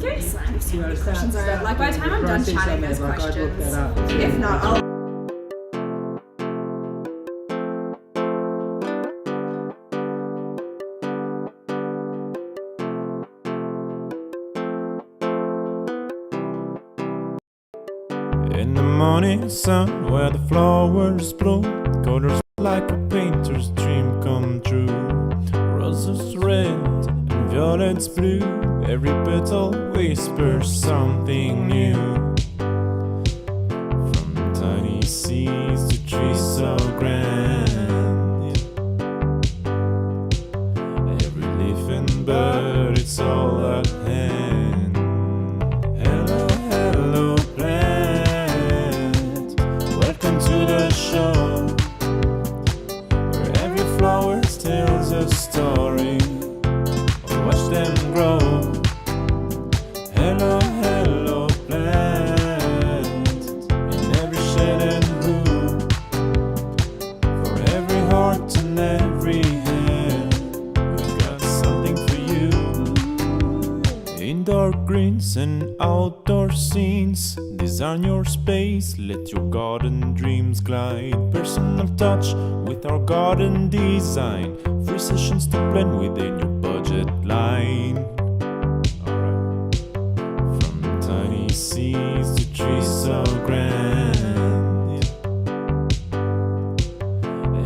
curious to see what these questions are. Like by the time I'm done chatting, there's questions. If not, I'll. In the morning sun, where the flowers bloom, colors like a painter's dream come true. Roses red and violets blue, every petal whispers something new. From tiny seeds to trees so grand, every leaf and bird, it's all at hand. Hello, hello, plant, welcome to the show, where every flower tells a story. Watch them grow. Hello, hello, plant, in every shade and hue, for every heart and every hand, we've got something for you. Indoor greens and outdoor scenes, design your space, let your garden dreams glide. Personal touch with our garden design, free sessions to blend within your budget line. From tiny seeds to trees so grand,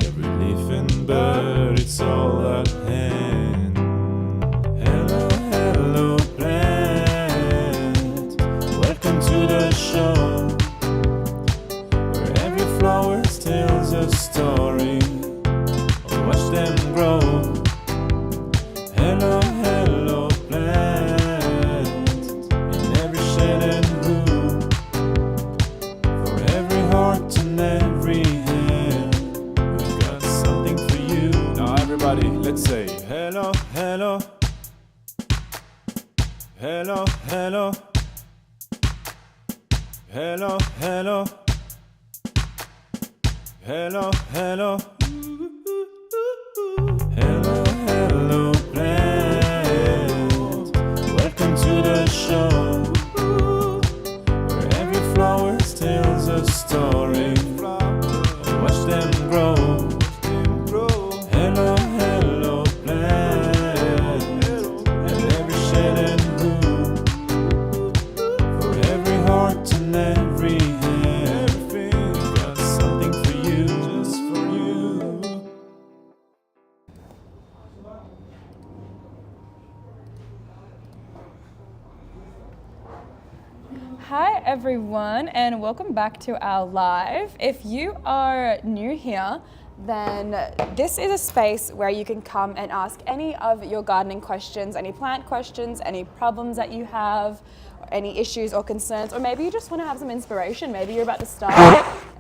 every leaf and bird, it's all at hand. Hello, hello, plant, welcome to the show, where every flower tells a story. Watch them grow. Hello, hello, plant, in every shade and hue, for every heart and every hand, we've got something for you. Now everybody, let's say hello, hello, hello, hello, hello, hello, hello, hello. Hello, hello, plant, welcome to the show, where every flower tells a story. Watch them grow. Hello, hello, plant, in every shade and hue, for every heart and every hand, we've got something for you, just for you. Hi everyone and welcome back to our live. If you are new here, then this is a space where you can come and ask any of your gardening questions, any plant questions, any problems that you have, any issues or concerns, or maybe you just want to have some inspiration. Maybe you're about to start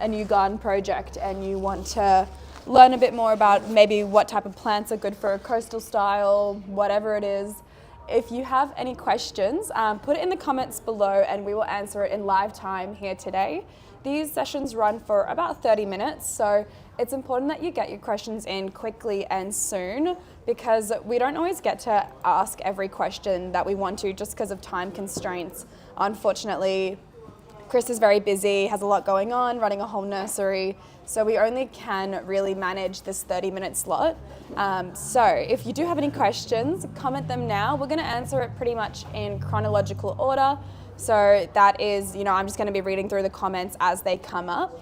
a new garden project and you want to learn a bit more about maybe what type of plants are good for a coastal style, whatever it is. If you have any questions, put it in the comments below and we will answer it in live time here today. These sessions run for about 30 minutes, so it's important that you get your questions in quickly and soon, because we don't always get to ask every question that we want to just because of time constraints. Unfortunately, Chris is very busy, has a lot going on, running a whole nursery, so we only can really manage this 30-minute slot. So if you do have any questions, comment them now. We're going to answer it pretty much in chronological order. So that is, I'm just going to be reading through the comments as they come up.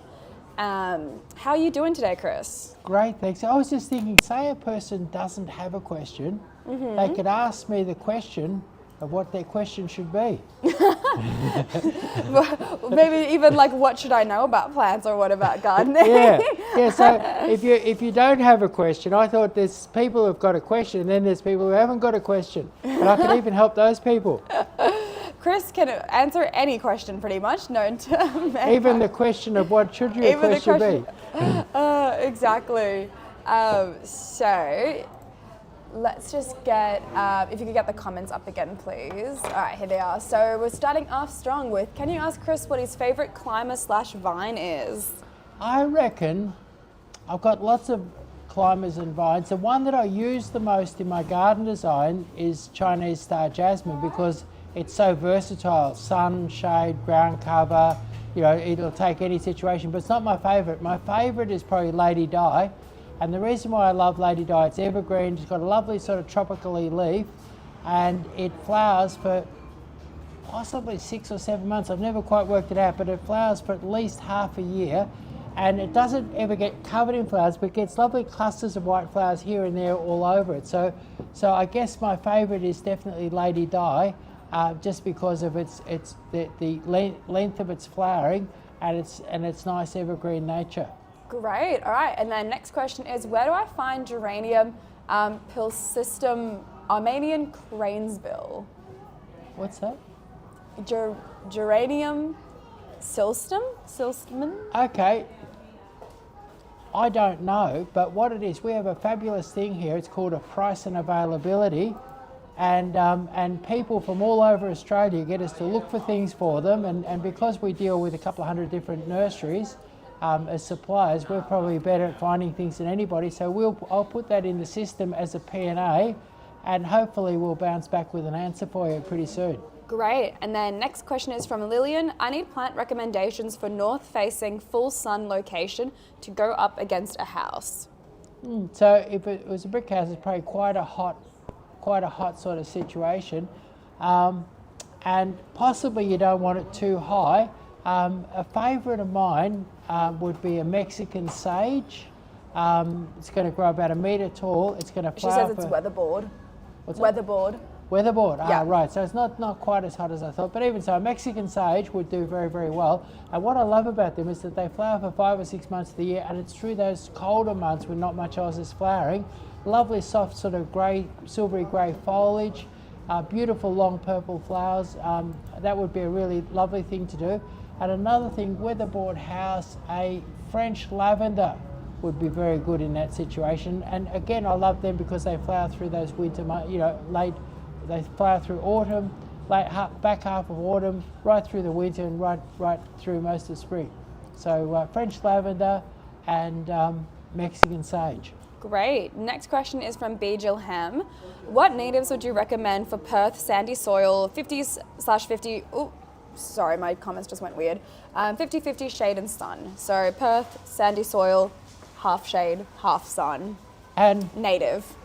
How are you doing today, Chris? Great, thanks. I was just thinking, say a person doesn't have a question, they could ask me the question of what their question should be. Maybe even like, what should I know about plants, or what about gardening? Yeah. So if you don't have a question, I thought there's people who've got a question, and then there's people who haven't got a question, but I can even help those people. Chris can answer any question pretty much known to man. Even the question of what should your question be. Exactly. So let's just get, if you could get the comments up again, please. All right, here they are. So we're starting off strong with, can you ask Chris what his favorite climber/vine is? I reckon I've got lots of climbers and vines. The one that I use the most in my garden design is Chinese star jasmine, because it's so versatile. Sun, shade, ground cover, you know, it'll take any situation, but it's not my favourite. My favourite is probably Lady Di. And the reason why I love Lady Di, it's evergreen, it's got a lovely sort of tropically leaf, and it flowers for possibly 6 or 7 months. I've never quite worked it out, but it flowers for at least half a year, and it doesn't ever get covered in flowers, but gets lovely clusters of white flowers here and there all over it. So I guess my favourite is definitely Lady Di, just because of the length of its flowering and its nice evergreen nature. Great. All right. And then next question is, where do I find Geranium pilsistum Armenian cranesbill? What's that? Geranium silstum? Okay. I don't know, but what it is, we have a fabulous thing here. It's called a price and availability, and people from all over Australia get us to look for things for them, and because we deal with a couple of hundred different nurseries as suppliers, we're probably better at finding things than anybody. So I'll put that in the system as a P&A, and hopefully we'll bounce back with an answer for you pretty soon. Great. And then next question is from Lillian. I need plant recommendations for north-facing full sun location to go up against a house. So if it was a brick house, it's probably quite a hot sort of situation, and possibly you don't want it too high. A favourite of mine would be a Mexican sage. It's going to grow about 1 metre tall. It's going to flower. She says it's weatherboard. What's that? Weatherboard. Weatherboard, Yeah. Right. So it's not quite as hot as I thought, but even so, a Mexican sage would do very, very well. And what I love about them is that they flower for 5 or 6 months of the year, and it's through those colder months when not much else is flowering. Lovely, soft, sort of grey, silvery grey foliage, beautiful long purple flowers. That would be a really lovely thing to do. And another thing, weatherboard house, a French lavender would be very good in that situation. And again, I love them because they flower through those winter months, they flower through autumn, back half of autumn, right through the winter, and right through most of spring. So French lavender and Mexican sage. Great. Next question is from B. Gilham. What natives would you recommend for Perth sandy soil 50/50? Oh, sorry, my comments just went weird. 50/50 shade and sun. So Perth sandy soil, half shade, half sun. And Native.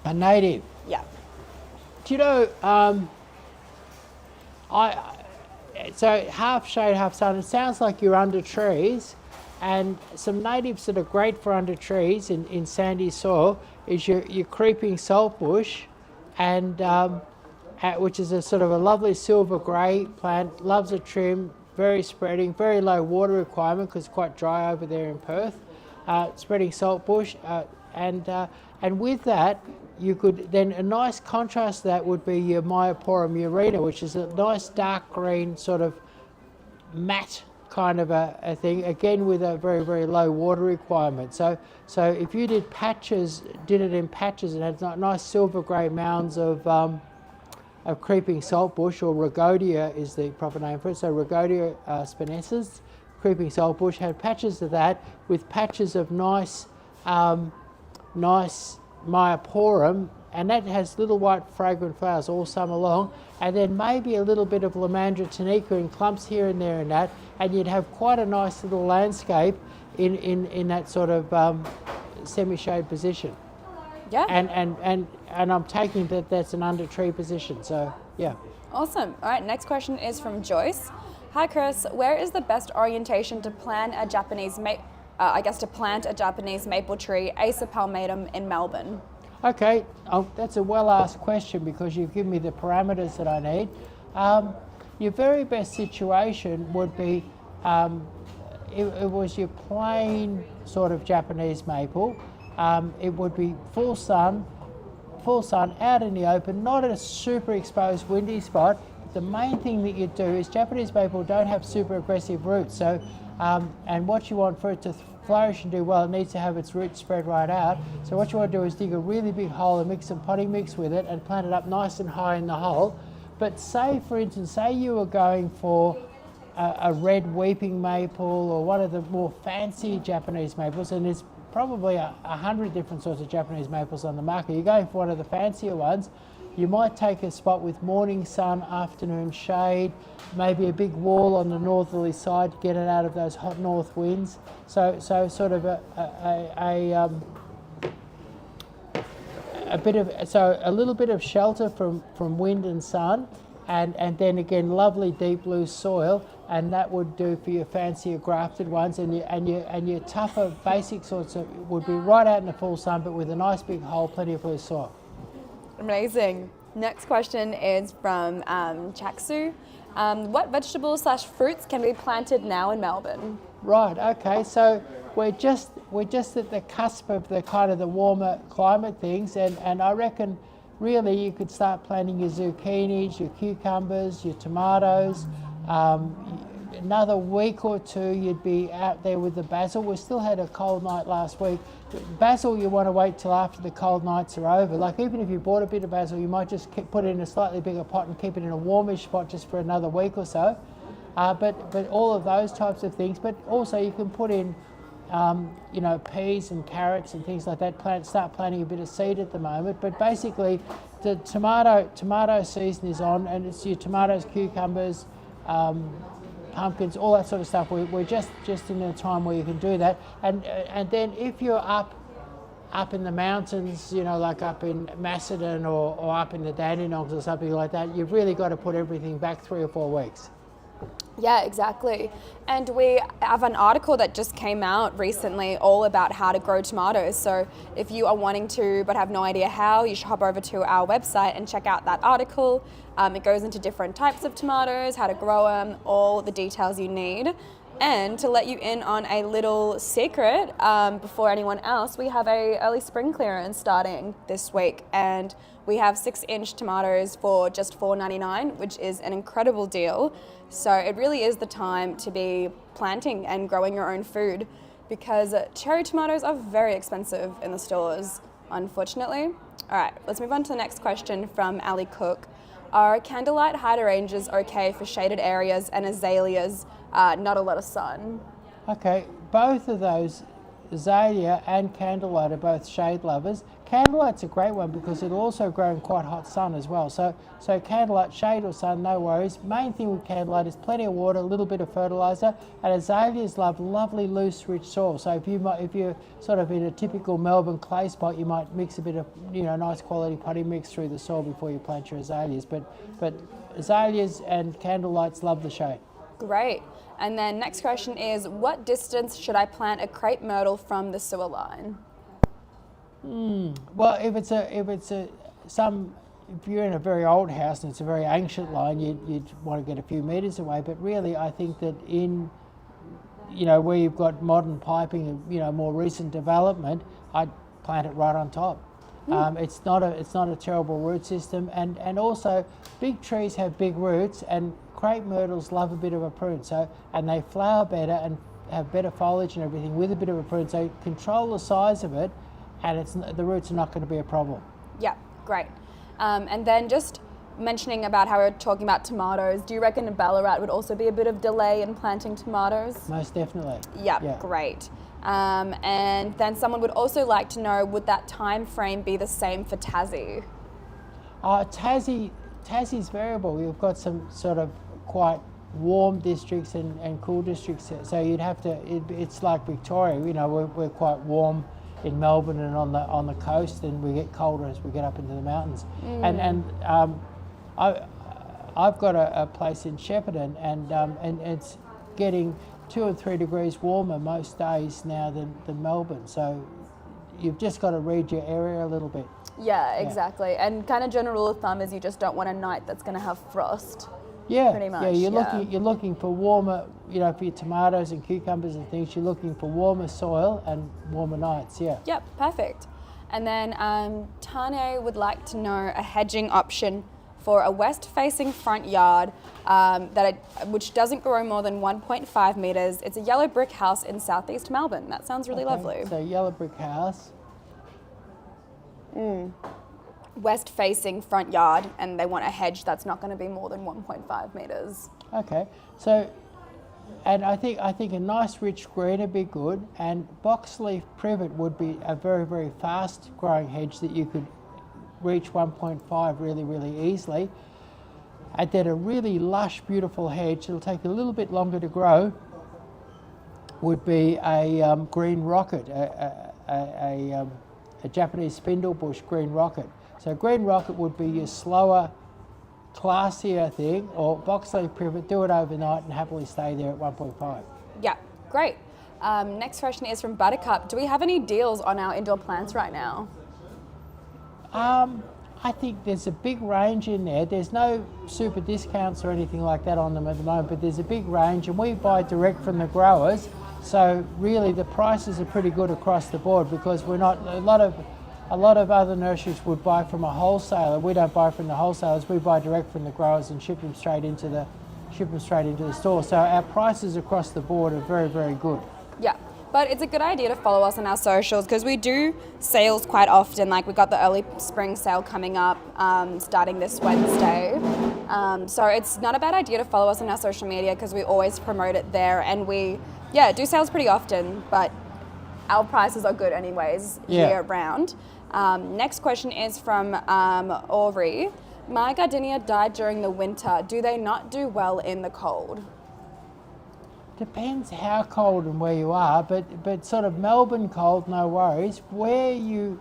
a native. Yeah. Do you know, so half shade, half sun, it sounds like you're under trees, and some natives that are great for under trees in sandy soil is your creeping saltbush, and which is a sort of a lovely silver grey plant, loves a trim, very spreading, very low water requirement because it's quite dry over there in Perth, spreading saltbush, and with that, you could then, a nice contrast to that would be your Myoporum murina, which is a nice dark green sort of matte kind of a thing, again with a very, very low water requirement. So if you did it in patches and had nice silver grey mounds of creeping saltbush, or Rhagodia is the proper name for it, so Rhagodia spinescens, creeping saltbush, had patches of that with patches of nice Myoporum, and that has little white fragrant flowers all summer long, and then maybe a little bit of Lomandra tunica in clumps here and there and that, and you'd have quite a nice little landscape in that sort of semi-shade position. Yeah. And I'm taking that's an under tree position, so yeah. Awesome. All right, next question is from Joyce. Hi Chris, where is the best orientation to plant a Japanese maple tree, Acer palmatum, in Melbourne? Okay, that's a well-asked question because you've given me the parameters that I need. Your very best situation would be, it was your plain sort of Japanese maple. It would be full sun, out in the open, not at a super exposed windy spot. The main thing that you do is Japanese maple don't have super aggressive roots, so and what you want for it to flourish and do well, it needs to have its roots spread right out. So what you want to do is dig a really big hole and mix some potting mix with it and plant it up nice and high in the hole. But say, for instance, say you were going for a red weeping maple or one of the more fancy Japanese maples, and there's probably 100 different sorts of Japanese maples on the market. You're going for one of the fancier ones. You might take a spot with morning sun, afternoon shade, maybe a big wall on the northerly side to get it out of those hot north winds. So sort of a little bit of shelter from wind and sun, and then again lovely deep loose soil, and that would do for your fancier grafted ones, and your tougher basic sorts would be right out in the full sun, but with a nice big hole, plenty of loose soil. Amazing. Next question is from Chaksu. What vegetables / fruits can be planted now in Melbourne? Right. Okay. So we're just at the cusp of the kind of the warmer climate things, and I reckon really you could start planting your zucchinis, your cucumbers, your tomatoes. Another week or two you'd be out there with the basil. We still had a cold night last week. Basil you want to wait till after the cold nights are over. Like even if you bought a bit of basil, you might just put it in a slightly bigger pot and keep it in a warmish spot just for another week or so. But all of those types of things. But also you can put in peas and carrots and things like that. Start planting a bit of seed at the moment. But basically the tomato season is on, and it's your tomatoes, cucumbers, pumpkins, all that sort of stuff. We're just in a time where you can do that, and then if you're up in the mountains, like up in Macedon or up in the Dandenongs or something like that, you've really got to put everything back 3 or 4 weeks. Yeah, exactly. And we have an article that just came out recently all about how to grow tomatoes. So if you are wanting to but have no idea how, you should hop over to our website and check out that article. It goes into different types of tomatoes, how to grow them, all the details you need. And to let you in on a little secret, before anyone else, we have a early spring clearance starting this week, and we have 6-inch tomatoes for just $4.99, which is an incredible deal. So it really is the time to be planting and growing your own food, because cherry tomatoes are very expensive in the stores, unfortunately. All right, let's move on to the next question from Ali Cook. Are candlelight hydrangeas okay for shaded areas and azaleas, not a lot of sun? Okay, both of those, azalea and candlelight, are both shade lovers. Candlelight's a great one because it'll also grow in quite hot sun as well. So candlelight, shade or sun, no worries. Main thing with candlelight is plenty of water, a little bit of fertilizer, and azaleas love lovely, loose, rich soil. So if you're sort of in a typical Melbourne clay spot, you might mix a bit of nice quality potting mix through the soil before you plant your azaleas. But azaleas and candlelights love the shade. Great. And then next question is, what distance should I plant a crepe myrtle from the sewer line? Well, if you're in a very old house and it's a very ancient line, you'd want to get a few metres away. But really, I think that in where you've got modern piping and more recent development, I'd plant it right on top. It's not a terrible root system, and also big trees have big roots, and crepe myrtles love a bit of a prune, and they flower better and have better foliage and everything with a bit of a prune. So control the size of it, and the roots are not going to be a problem. Yeah, great. And then just mentioning about how we're talking about tomatoes, do you reckon in Ballarat would also be a bit of delay in planting tomatoes? Most definitely. Yep, yeah, great. And then someone would also like to know, would that time frame be the same for Tassie? Tassie's variable. We've got some sort of quite warm districts and cool districts, so you'd have to. It's like Victoria. We're quite warm in Melbourne and on the coast, and we get colder as we get up into the mountains. And I've got a place in Shepparton, and it's getting 2 or 3 degrees warmer most days now than Melbourne. So you've just got to read your area a little bit. Yeah, exactly. And kind of general rule of thumb is you just don't want a night that's going to have frost. Yeah, pretty much. Yeah, you're looking for warmer, for your tomatoes and cucumbers and things. You're looking for warmer soil and warmer nights. Yeah. Yep, perfect. And then Tane would like to know a hedging option for a west-facing front yard which doesn't grow more than 1.5 metres. It's a yellow brick house in southeast Melbourne. That sounds really lovely. So yellow brick house. West-facing front yard, and they want a hedge that's not going to be more than 1.5 metres. Okay, so, and I think a nice rich green would be good, and box leaf privet would be a very, very fast growing hedge that you could reach 1.5 really, really easily. And then a really lush, beautiful hedge, it'll take a little bit longer to grow, would be a green rocket, a Japanese spindle bush green rocket. So green rocket would be your slower, classier thing, or box leaf privet, do it overnight and happily stay there at 1.5. Yeah, great. Next question is from Buttercup. Do we have any deals on our indoor plants right now? I think there's a big range in there. There's no super discounts or anything like that on them at the moment, but there's a big range, and we buy direct from the growers. So really the prices are pretty good across the board, because we're not, a lot of other nurseries would buy from a wholesaler. We don't buy from the wholesalers, we buy direct from the growers and ship them straight into the store. So our prices across the board are very, very good. Yeah, but it's a good idea to follow us on our socials, because we do sales quite often. Like, we've got the early spring sale coming up starting this Wednesday. So it's not a bad idea to follow us on our social media, because we always promote it there, and we do sales pretty often, but our prices are good anyways year round. Next question is from Aubrey. My gardenia died during the winter. Do they not do well in the cold? Depends how cold and where you are, but sort of Melbourne cold, no worries. Where you,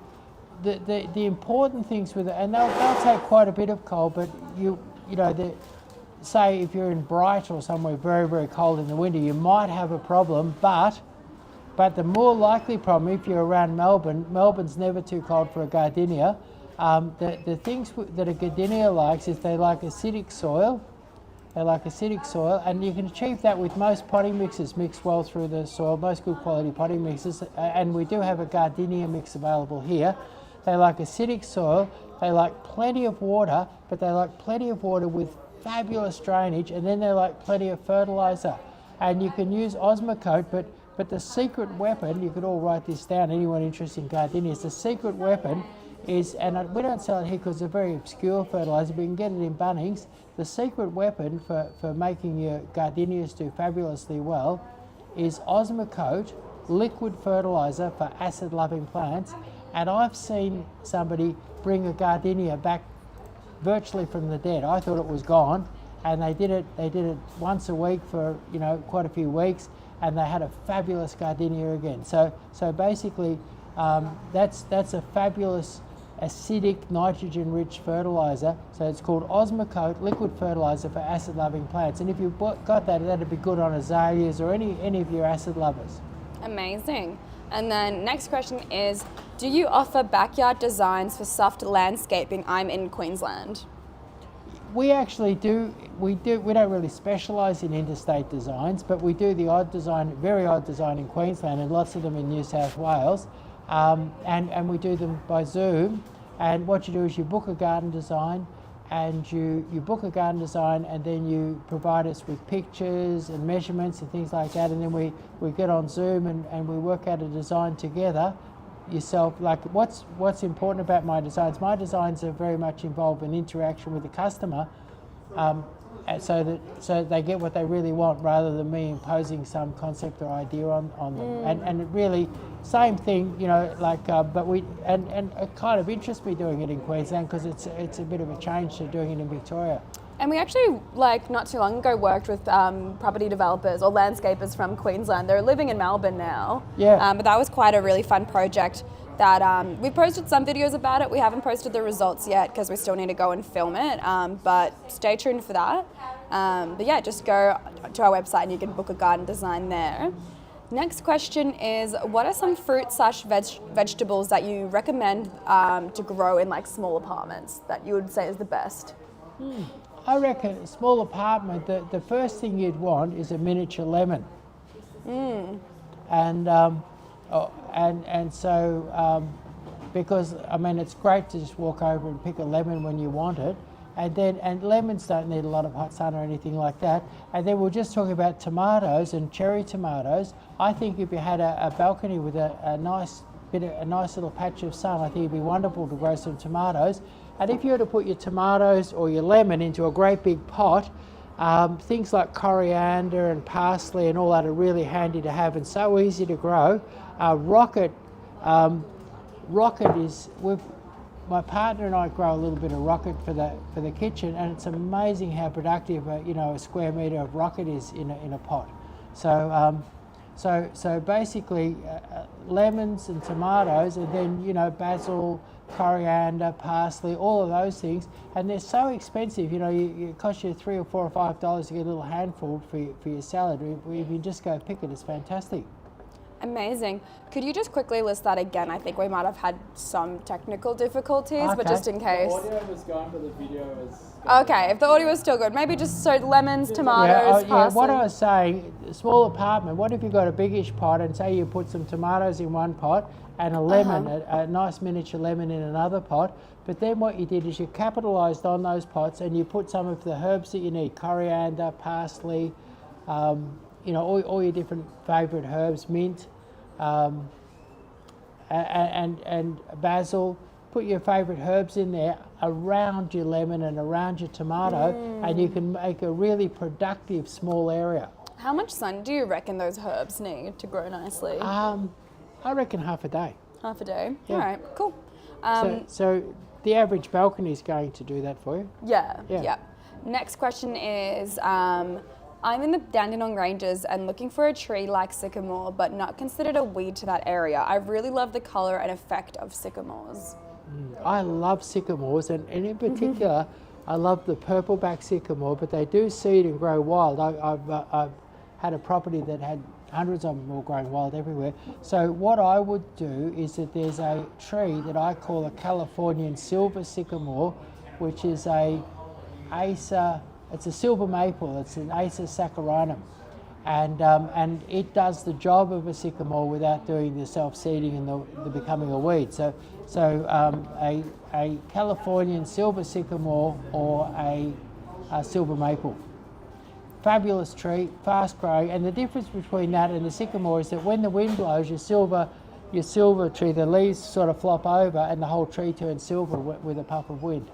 the important things with it, and they'll take quite a bit of cold, but say if you're in Bright or somewhere very, very cold in the winter, you might have a problem, but the more likely problem, if you're around Melbourne, Melbourne's never too cold for a gardenia. The things that a gardenia likes is they like acidic soil. They like acidic soil, and you can achieve that with most potting mixes mixed well through the soil, most good quality potting mixes, and we do have a gardenia mix available here. They like acidic soil, they like plenty of water, but they like plenty of water with fabulous drainage, and then they like plenty of fertiliser. And you can use Osmocote, but the secret weapon, you could all write this down, anyone interested in gardenias, the secret weapon is, and we don't sell it here because it's a very obscure fertiliser, but you can get it in Bunnings. The secret weapon for making your gardenias do fabulously well is Osmocote liquid fertiliser for acid-loving plants. And I've seen somebody bring a gardenia back virtually from the dead. I thought it was gone, and they did it once a week for quite a few weeks, and they had a fabulous gardenia again. So basically, that's a fabulous acidic nitrogen-rich fertiliser. So it's called Osmocote liquid fertiliser for acid-loving plants. And if you've got that, that'd be good on azaleas or any of your acid lovers. Amazing. And then next question is, do you offer backyard designs for soft landscaping? I'm in Queensland. We actually do. We don't really specialise in interstate designs, but we do the odd design, very odd design in Queensland, and lots of them in New South Wales. And we do them by Zoom. And what you do is you book a garden design, and you book a garden design, and then you provide us with pictures and measurements and things like that, and then we get on Zoom and we work out a design together yourself. Like, what's important about my designs are very much involved in interaction with the customer, so that they get what they really want, rather than me imposing some concept or idea on them. And it really, same thing, but it kind of interests me doing it in Queensland, because it's a bit of a change to doing it in Victoria. And we actually, not too long ago, worked with property developers or landscapers from Queensland. They're living in Melbourne now. Yeah. But that was quite a really fun project that we posted some videos about it. We haven't posted the results yet because we still need to go and film it. But stay tuned for that. But yeah, just go to our website and you can book a garden design there. Next question is, what are some fruit/vegetables that you recommend to grow in like small apartments that you would say is the best? I reckon a small apartment, the first thing you'd want is a miniature lemon. And so because it's great to just walk over and pick a lemon when you want it, and lemons don't need a lot of hot sun or anything like that. And then we're just talking about tomatoes and cherry tomatoes. I think if you had a balcony with a nice little patch of sun, I think it'd be wonderful to grow some tomatoes. And if you were to put your tomatoes or your lemon into a great big pot, things like coriander and parsley and all that are really handy to have and so easy to grow. Rocket is, my partner and I grow a little bit of rocket for the kitchen, and it's amazing how productive a square metre of rocket is in a pot. So so basically lemons and tomatoes, and then basil, coriander, parsley, all of those things, and they're so expensive. It costs you $3 or $4 or $5 to get a little handful for your salad. If you just go pick it, it's fantastic. Amazing. Could you just quickly list that again? I think we might have had some technical difficulties, but Okay. just in case. The audio was gone, but the video is. Okay, if the audio is still good, maybe just so lemons, tomatoes, parsley. Yeah, what I was saying, a small apartment, what if you got a biggish pot and say you put some tomatoes in one pot and a lemon, a nice miniature lemon in another pot, but then what you did is you capitalised on those pots and you put some of the herbs that you need, coriander, parsley, all your different favourite herbs, mint, and basil. Put your favourite herbs in there around your lemon and around your tomato, and you can make a really productive small area. How much sun do you reckon those herbs need to grow nicely? I reckon half a day. Half a day. Yeah. All right, cool. So the average balcony is going to do that for you. Yeah. Next question is, I'm in the Dandenong Ranges and looking for a tree like sycamore, but not considered a weed to that area. I really love the colour and effect of sycamores. I love sycamores, and in particular, I love the purple-back sycamore, but they do seed and grow wild. I've had a property that had hundreds of them all growing wild everywhere. So what I would do is that there's a tree that I call a Californian silver sycamore, which is it's a silver maple. It's an Acer saccharinum, and it does the job of a sycamore without doing the self-seeding and the becoming a weed. So a Californian silver sycamore or a silver maple. Fabulous tree, fast growing, and the difference between that and the sycamore is that when the wind blows, your silver tree, the leaves sort of flop over and the whole tree turns silver with a puff of wind.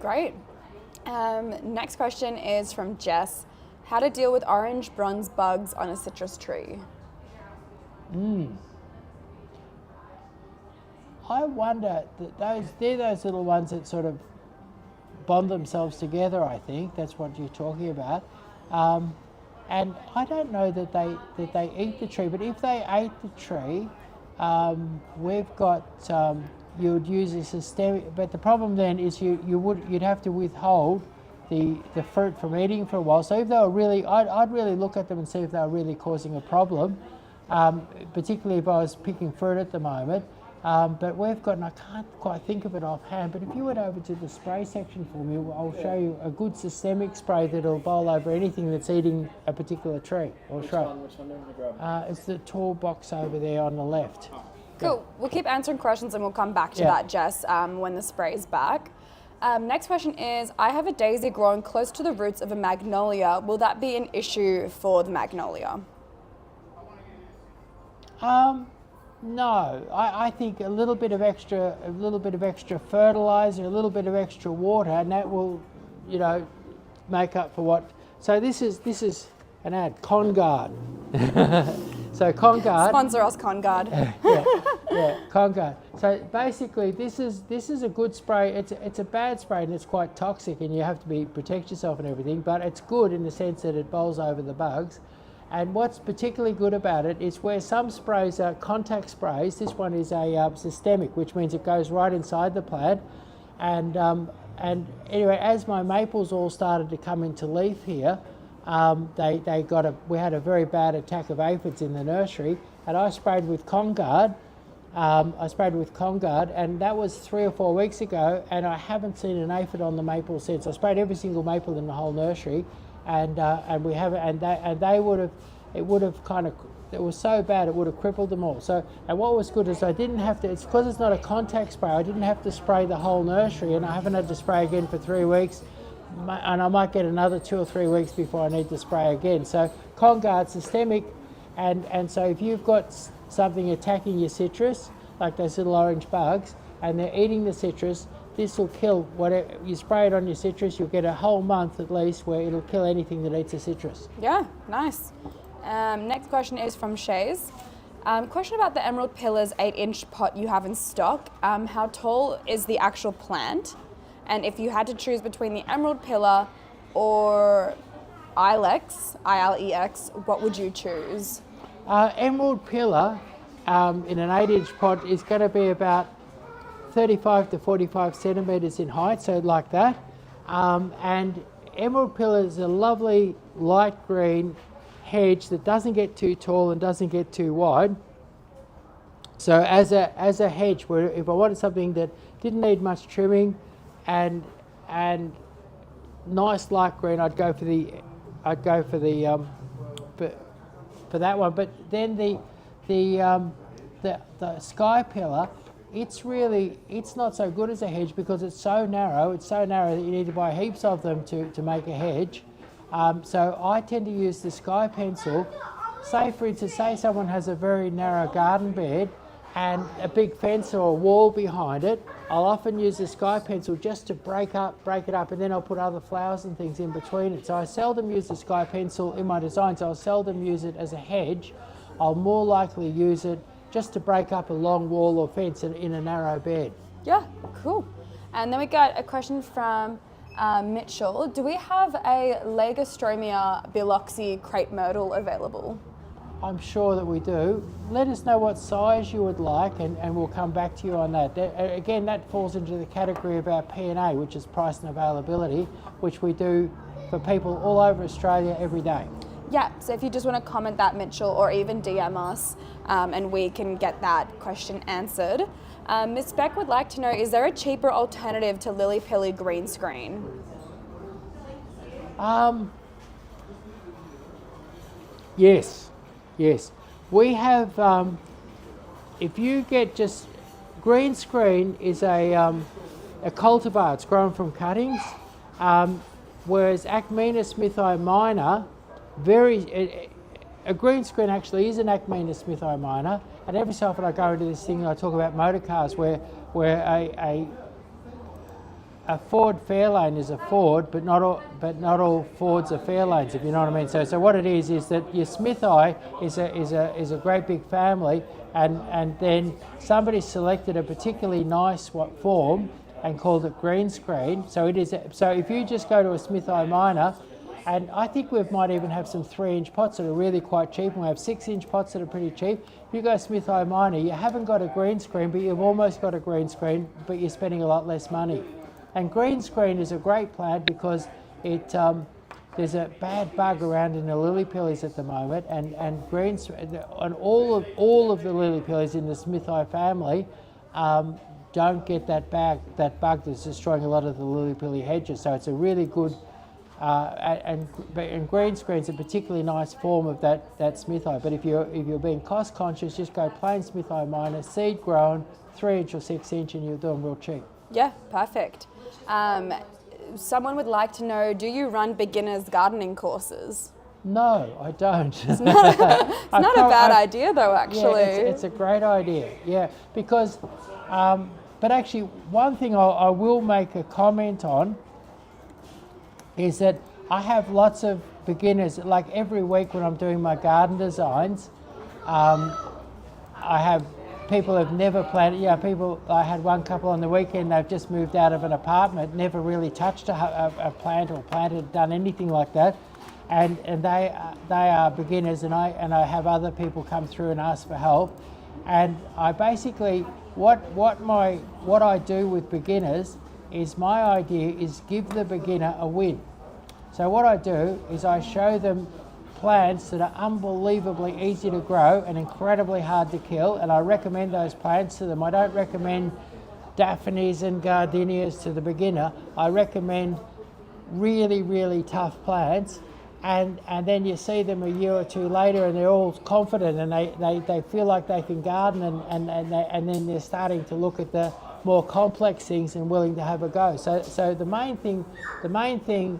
Great. Next question is from Jess. How to deal with orange bronze bugs on a citrus tree? I wonder that they're those little ones that sort of bond themselves together. I think that's what you're talking about, and I don't know that they eat the tree. But if they ate the tree, we've got you would use a systemic. But the problem then is you'd have to withhold the fruit from eating for a while. So if they were really, I'd really look at them and see if they were really causing a problem. Particularly if I was picking fruit at the moment. But we've got, and I can't quite think of it offhand, but if you went over to the spray section for me, I'll show you a good systemic spray that'll bowl over anything that's eating a particular tree or shrub. Which one do you want to grab? It's the tall box over there on the left. Cool. We'll keep answering questions and we'll come back to that, Jess, when the spray's back. Next question is, I have a daisy growing close to the roots of a magnolia. Will that be an issue for the magnolia? No, I think a little bit of extra fertilizer, a little bit of extra water, and that will, make up for what. So this is an ad, Conguard. So Conguard. Sponsor us, Conguard. yeah, Conguard. So basically, this is a good spray. It's a bad spray and it's quite toxic, and you have to protect yourself and everything. But it's good in the sense that it bowls over the bugs. And what's particularly good about it is where some sprays are contact sprays, this one is a systemic, which means it goes right inside the plant. And anyway, as my maples all started to come into leaf here, we had a very bad attack of aphids in the nursery, and I sprayed with Conguard. And that was 3 or 4 weeks ago, and I haven't seen an aphid on the maple since. I sprayed every single maple in the whole nursery. And we have it would have kind of, it was so bad it would have crippled them all. So, and what was good is I didn't have to, it's because it's not a contact spray, I didn't have to spray the whole nursery, and I haven't had to spray again for 3 weeks, and I might get another 2 or 3 weeks before I need to spray again. So Conguard systemic, and so if you've got something attacking your citrus, like those little orange bugs, and they're eating the citrus, this will kill whatever you spray it on your citrus. You'll get a whole month at least where it'll kill anything that eats a citrus. Yeah, nice. Next question is from Shays. Question about the Emerald Pillars 8-inch pot you have in stock. How tall is the actual plant? And if you had to choose between the Emerald Pillar or Ilex, I-L-E-X, what would you choose? Emerald Pillar in an 8-inch pot is going to be about 35 to 45 centimetres in height, so like that. And Emerald Pillar is a lovely light green hedge that doesn't get too tall and doesn't get too wide. So as a hedge, where if I wanted something that didn't need much trimming and nice light green, I'd go for that one. But then the Sky Pillar, it's not so good as a hedge because it's so narrow. It's so narrow that you need to buy heaps of them to make a hedge. So I tend to use the Sky Pencil. Say for instance, say someone has a very narrow garden bed and a big fence or a wall behind it, I'll often use the Sky Pencil just to break it up, and then I'll put other flowers and things in between it. So I seldom use the Sky Pencil in my designs. I'll seldom use it as a hedge. I'll more likely use it just to break up a long wall or fence in a narrow bed. Yeah, cool. And then we got a question from Mitchell. Do we have a Lagostromia biloxi crepe myrtle available? I'm sure that we do. Let us know what size you would like and we'll come back to you on that. Again, that falls into the category of our P&A, which is price and availability, which we do for people all over Australia every day. Yeah, so if you just want to comment that, Mitchell, or even DM us and we can get that question answered. Ms. Beck would like to know, is there a cheaper alternative to Lily Pilly green screen? Yes. We have, if you get just, green screen is a cultivar, it's grown from cuttings, whereas Ackmena smithi minor, a green screen actually is an Ackmena smithi minor, and every so often I go into this thing and I talk about motor cars where a Ford Fairlane is a Ford, but not all Fords are Fairlanes, if you know what I mean. So what it is that your Smithi is a great big family, and then somebody selected a particularly nice form and called it green screen. So it is. So if you just go to a Smithi minor, and I think we might even have some 3-inch pots that are really quite cheap, and we have 6-inch pots that are pretty cheap. If you go Smithi minor, you haven't got a green screen, but you've almost got a green screen, but you're spending a lot less money. And green screen is a great plant because there's a bad bug around in the lily pillies at the moment, and all of the lily pillies in the Smithi family don't get that bug that's destroying a lot of the lily pilly hedges. So it's a really good and green screen's a particularly nice form of that Smithi. But if you're being cost conscious, just go plain Smithi minor, seed grown, 3-inch or 6-inch, and you'll do them real cheap. Yeah, perfect. Someone would like to know, do you run beginners gardening courses? No, I don't. It's not a bad idea though, actually. Yeah, it's a great idea, yeah. Because, but actually one thing I will make a comment on is that I have lots of beginners, like every week when I'm doing my garden designs, I have people have never planted, I had one couple on the weekend, they've just moved out of an apartment, never really touched a plant or done anything like that, and they are beginners, and I have other people come through and ask for help, and I basically, what I do with beginners is, my idea is give the beginner a win. So what I do is I show them plants that are unbelievably easy to grow and incredibly hard to kill, and I recommend those plants to them. I don't recommend Daphnes and gardenias to the beginner. I recommend really, really tough plants, and then you see them a year or two later and they're all confident and they feel like they can garden, and then they're starting to look at the more complex things and willing to have a go. So the main thing,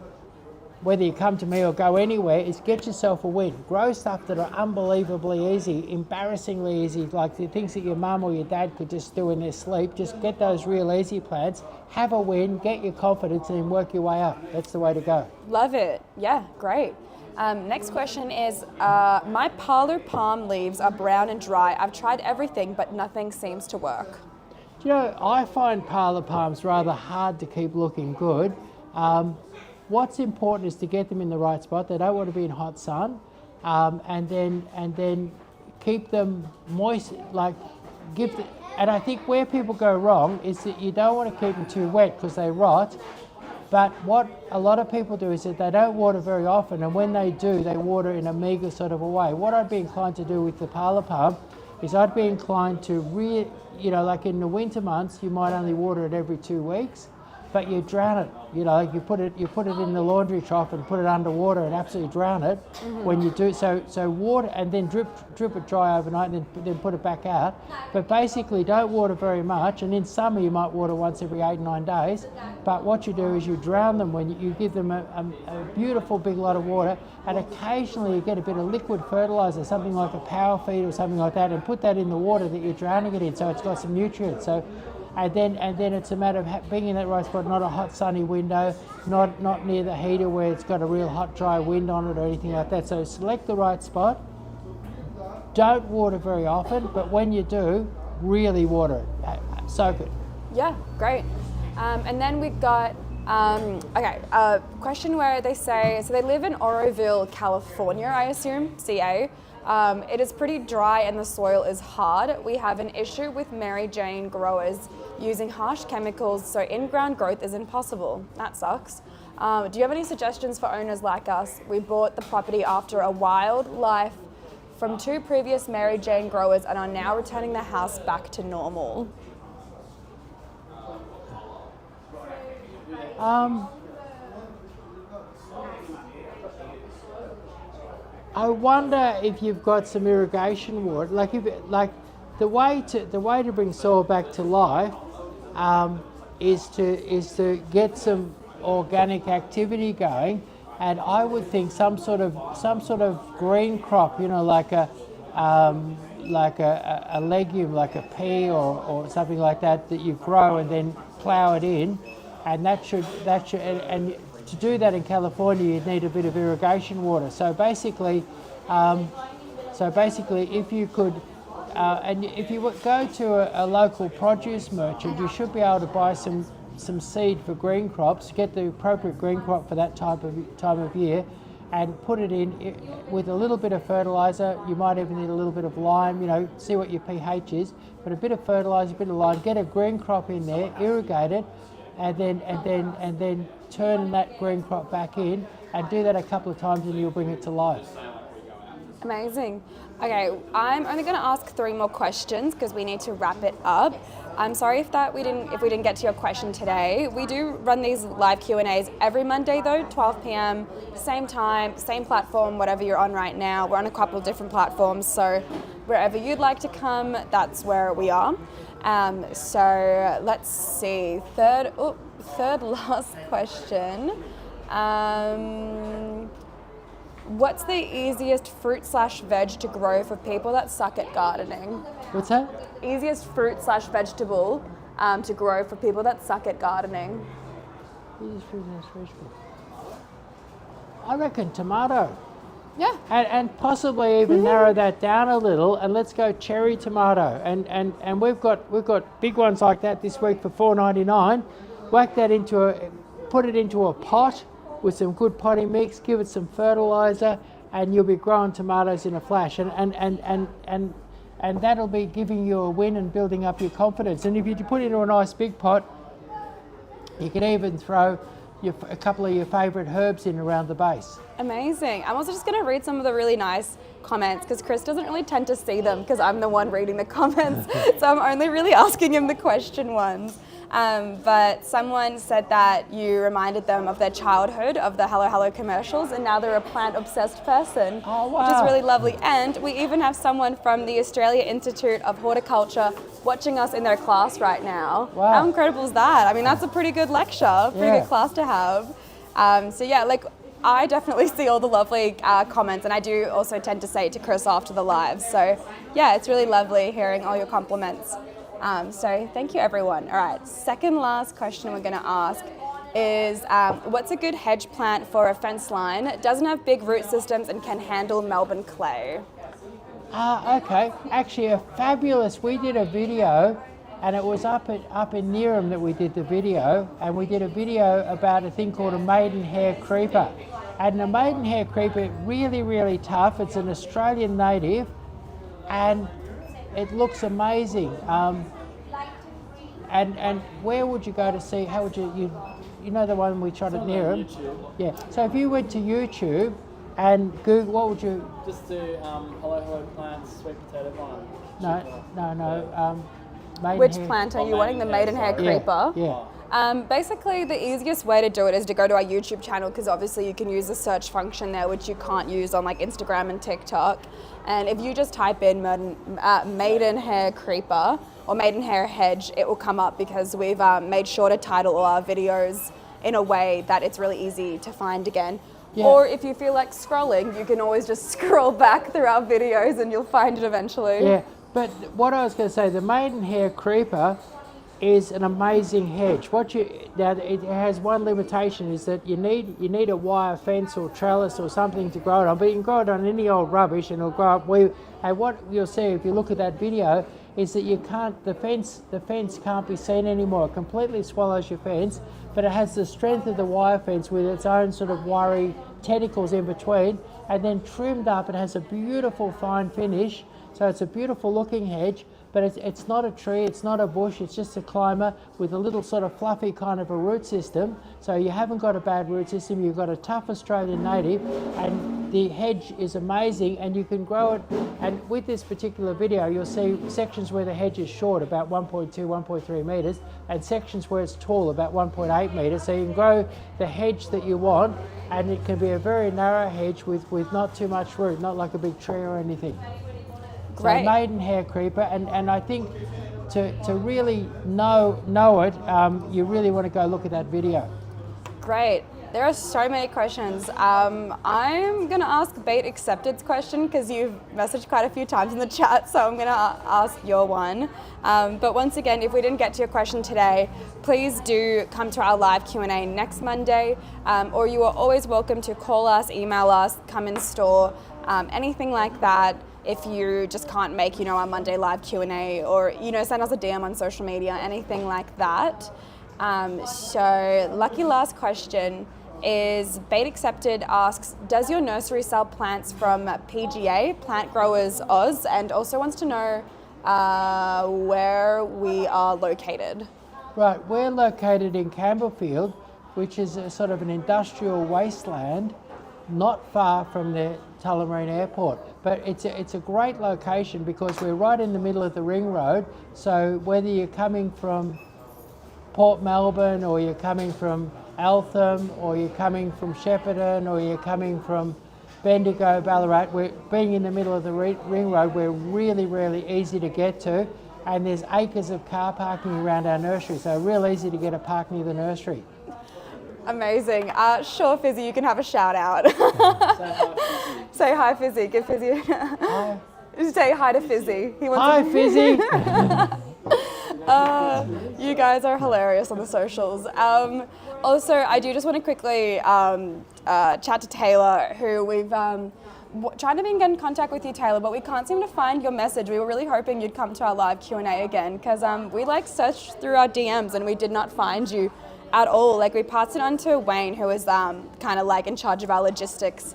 whether you come to me or go anywhere, is get yourself a win. Grow stuff that are unbelievably easy, embarrassingly easy, like the things that your mum or your dad could just do in their sleep. Just get those real easy plants, have a win, get your confidence, and then work your way up. That's the way to go. Love it. Yeah, great. Next question is, my parlor palm leaves are brown and dry. I've tried everything, but nothing seems to work. You know, I find parlor palms rather hard to keep looking good. What's important is to get them in the right spot. They don't want to be in hot sun, and then keep them moist. And I think where people go wrong is that you don't want to keep them too wet because they rot. But what a lot of people do is that they don't water very often, and when they do, they water in a meagre sort of a way. What I'd be inclined to do with the parlor palm is I'd be inclined to like in the winter months, you might only water it every 2 weeks, but you drown it. You know, like you put it in the laundry trough and put it under water and absolutely drown it. When you do so water and then drip it dry overnight and then put it back out. But basically, don't water very much. And in summer, you might water once every 8 or 9 days. But what you do is you drown them when you give them a beautiful big lot of water, and occasionally you get a bit of liquid fertilizer, something like a power feed or something like that, and put that in the water that you're drowning it in, so it's got some nutrients. So. And then it's a matter of being in that right spot, not a hot sunny window, not near the heater where it's got a real hot dry wind on it or anything like that. So select the right spot. Don't water very often, but when you do, really water it. Soak it. Yeah, great. And then we got a question where they say, so they live in Oroville, California, I assume, CA. It is pretty dry and the soil is hard. We have an issue with Mary Jane growers using harsh chemicals, so in-ground growth is impossible. That sucks. Do you have any suggestions for owners like us? We bought the property after a wildlife from 2 previous Mary Jane growers and are now returning the house back to normal. I wonder if you've got some irrigation water. The way to bring soil back to life is to get some organic activity going, and I would think some sort of green crop, you know, like a legume, like a pea or something like that you grow and then plough it in, and that should and to do that in California, you'd need a bit of irrigation water. So basically, if you could, and if you go to a local produce merchant, you should be able to buy some seed for green crops, get the appropriate green crop for that time of year, and put it in with a little bit of fertilizer. You might even need a little bit of lime. You know, see what your pH is. But a bit of fertilizer, a bit of lime. Get a green crop in there, irrigate it, and then turn that green crop back in, and do that a couple of times and you'll bring it to life. Amazing. Okay, I'm only going to ask 3 more questions because we need to wrap it up. I'm sorry if we didn't get to your question today. We do run these live Q&As every Monday though, 12 p.m, same time, same platform, whatever you're on right now. We're on a couple of different platforms, so wherever you'd like to come, that's where we are. So let's see, third last question. What's the easiest fruit/veg to grow for people that suck at gardening? What's that? Easiest fruit/vegetable to grow for people that suck at gardening? Easiest fruit/vegetable. I reckon tomato. Yeah. And possibly even narrow that down a little, and let's go cherry tomato. And we've got big ones like that this week for $4.99. Whack that put it into a pot with some good potting mix, give it some fertilizer, and you'll be growing tomatoes in a flash. And that'll be giving you a win and building up your confidence. And if you put it into a nice big pot, you can even throw a couple of your favourite herbs in around the base. Amazing. I'm also just going to read some of the really nice comments because Chris doesn't really tend to see them because I'm the one reading the comments. So I'm only really asking him the question ones. But someone said that you reminded them of their childhood, of the Hello Hello commercials, and now they're a plant-obsessed person, oh, wow. Which is really lovely. And we even have someone from the Australia Institute of Horticulture watching us in their class right now. Wow. How incredible is that? I mean, that's a pretty good lecture, pretty good class to have. So yeah, I definitely see all the lovely comments, and I do also tend to say it to Chris after the live. So yeah, it's really lovely hearing all your compliments. So thank you, everyone. All right, second last question we're going to ask is what's a good hedge plant for a fence line? It doesn't have big root systems and can handle Melbourne clay. Okay. Actually, we did a video, and it was up in Neerim that we did the video, and we did a video about a thing called a maidenhair creeper. And the maidenhair creeper, really, really tough. It's an Australian native, and it looks amazing. And where would you go to see? How would you know the one we shot at Neerim? Yeah. So if you went to YouTube and Google, what would you? Just do hello plants, sweet potato vine. No. Which Maidenhair. plant are you wanting? The maidenhair sorry. creeper? Yeah. Basically, the easiest way to do it is to go to our YouTube channel, because obviously you can use the search function there, which you can't use on like Instagram and TikTok. And if you just type in maidenhair creeper or maidenhair hedge, it will come up, because we've made sure to title all our videos in a way that it's really easy to find again. Yeah. Or if you feel like scrolling, you can always just scroll back through our videos and you'll find it eventually. Yeah. But what I was going to say, the maidenhair creeper is an amazing hedge. Now it has one limitation, is that you need a wire fence or trellis or something to grow it on, but you can grow it on any old rubbish and it'll grow up. And what you'll see if you look at that video is that the fence can't be seen anymore. It completely swallows your fence, but it has the strength of the wire fence with its own sort of wiry tentacles in between, and then trimmed up. It has a beautiful fine finish. So it's a beautiful looking hedge, but it's not a tree, it's not a bush, it's just a climber with a little sort of fluffy kind of a root system. So you haven't got a bad root system, you've got a tough Australian native, and the hedge is amazing, and you can grow it. And with this particular video, you'll see sections where the hedge is short, about 1.2, 1.3 metres, and sections where it's tall, about 1.8 metres. So you can grow the hedge that you want, and it can be a very narrow hedge with not too much root, not like a big tree or anything. Great. So maidenhair creeper, and I think to really know it, you really want to go look at that video. Great. There are so many questions. I'm going to ask Bait Accepted's question, because you've messaged quite a few times in the chat, so I'm going to ask your one. But once again, if we didn't get to your question today, please do come to our live Q&A next Monday, or you are always welcome to call us, email us, come in store, anything like that. If you just can't make, our Monday live Q&A, or, send us a DM on social media, anything like that. So lucky last question is Bait Accepted asks, does your nursery sell plants from PGA, Plant Growers Oz, and also wants to know where we are located? Right, we're located in Campbellfield, which is a sort of an industrial wasteland, not far from the Tullamarine Airport. But it's a great location because we're right in the middle of the ring road. So whether you're coming from Port Melbourne, or you're coming from Eltham, or you're coming from Shepparton, or you're coming from Bendigo, Ballarat, we're being in the middle of the ring road. We're really, really easy to get to, and there's acres of car parking around our nursery, so real easy to get a park near the nursery. Amazing. Sure, Fizzy, you can have a shout out. Say hi, Fizzy. Give Fizzy. Hi. Say hi to Fizzy. He wants Hi, Fizzy. You guys are hilarious on the socials. Also, I do just want to quickly chat to Taylor, who we've tried to get in contact with you, Taylor, but we can't seem to find your message. We were really hoping you'd come to our live Q&A again, because we searched through our DMs and we did not find you at all. We passed it on to Wayne, who is kind of in charge of our logistics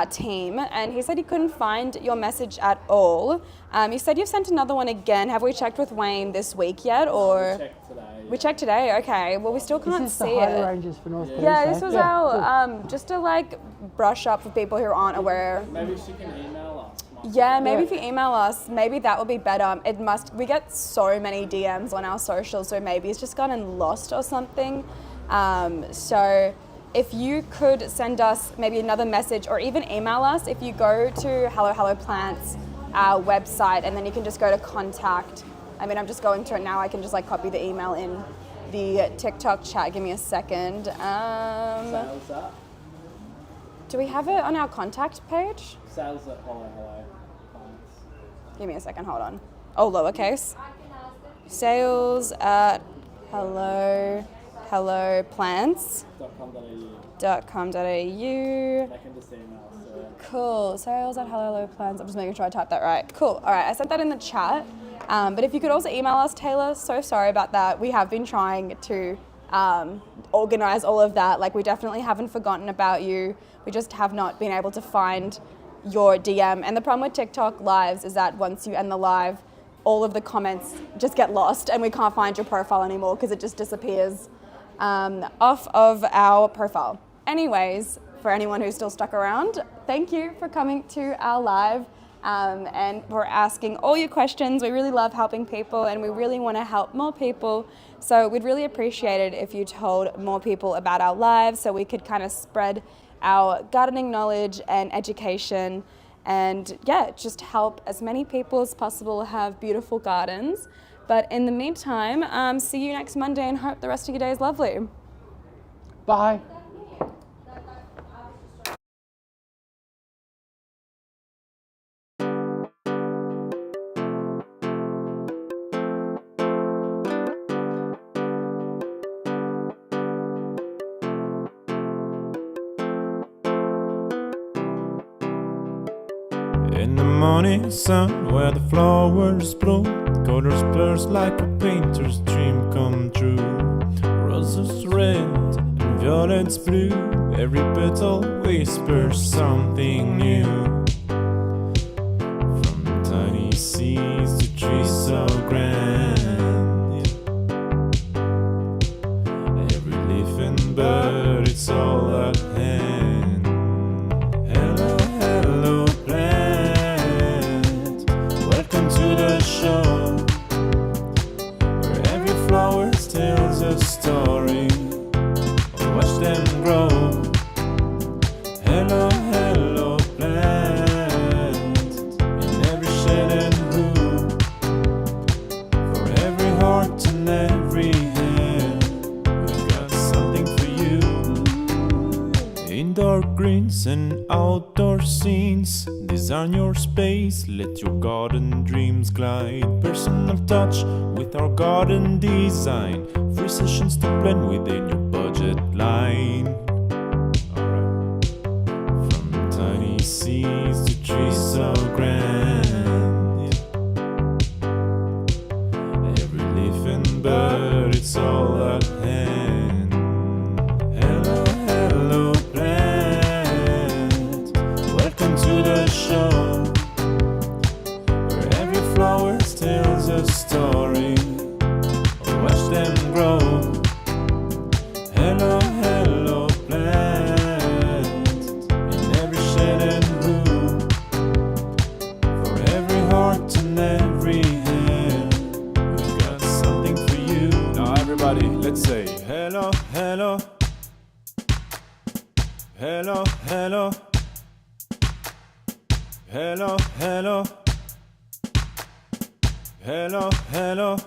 team, and he said he couldn't find your message at all. You said you've sent another one again. Have we checked with Wayne this week yet, or? We checked today. Yeah. We checked today. Okay. Well, we still can't Is this see the Highland it. Ranges for North Queensland? Yeah, this was Yeah, our cool. just to brush up for people who aren't aware. Maybe she can email us. Yeah, maybe Yeah. if you email us, maybe that would be better. We get so many DMs on our socials, so maybe it's just gotten lost or something. So if you could send us maybe another message, or even email us, if you go to Hello Hello Plants, our website, and then you can just go to contact. I'm just going to it now. I can just copy the email in the TikTok chat. Give me a second. Sales up. Do we have it on our contact page? Sales at hello. Give me a second, hold on. Oh, lowercase. Sales at hello helloplants.com.au. They can just email. So. Cool. Sales at helloplants. I'm just making sure I typed that right. Cool. All right. I sent that in the chat. But if you could also email us, Taylor, so sorry about that. We have been trying to organize all of that. Like, we definitely haven't forgotten about you. We just have not been able to find your DM. And the problem with TikTok lives is that once you end the live, all of the comments just get lost and we can't find your profile anymore because it just disappears off of our profile. Anyways, for anyone who's still stuck around, thank you for coming to our live and for asking all your questions. We really love helping people and we really want to help more people. So we'd really appreciate it if you told more people about our lives so we could kind of spread our gardening knowledge and education and yeah, just help as many people as possible have beautiful gardens. But in the meantime, see you next Monday and hope the rest of your day is lovely. Bye. In the morning sun where the flowers bloom, colors burst like a painter's dream come true. Roses red and violets blue, every petal whispers something new. From tiny seeds to trees so grand, every leaf and bird, it's all at hand. Hello, hello, welcome to the show, where every flower tells a story. Watch them grow. Hello, hello, plant, in every shade and hue, for every heart and every hand, we've got something for you. Indoor greens and outdoor scenes, design your space, let your garden dreams glide. Personal touch with our garden design, free sessions to blend within your budget line. Alright. From tiny seeds to trees so grand, every leaf and bird, it's all at hand. Hello, hello, plant, welcome to the show, where every flower tells a story. Watch them grow. Hello, hello, plant, in every shade and hue, for every heart and every hand, we've got something for you. Now everybody, let's say hello, hello, hello, hello, hello, hello, hello, hello.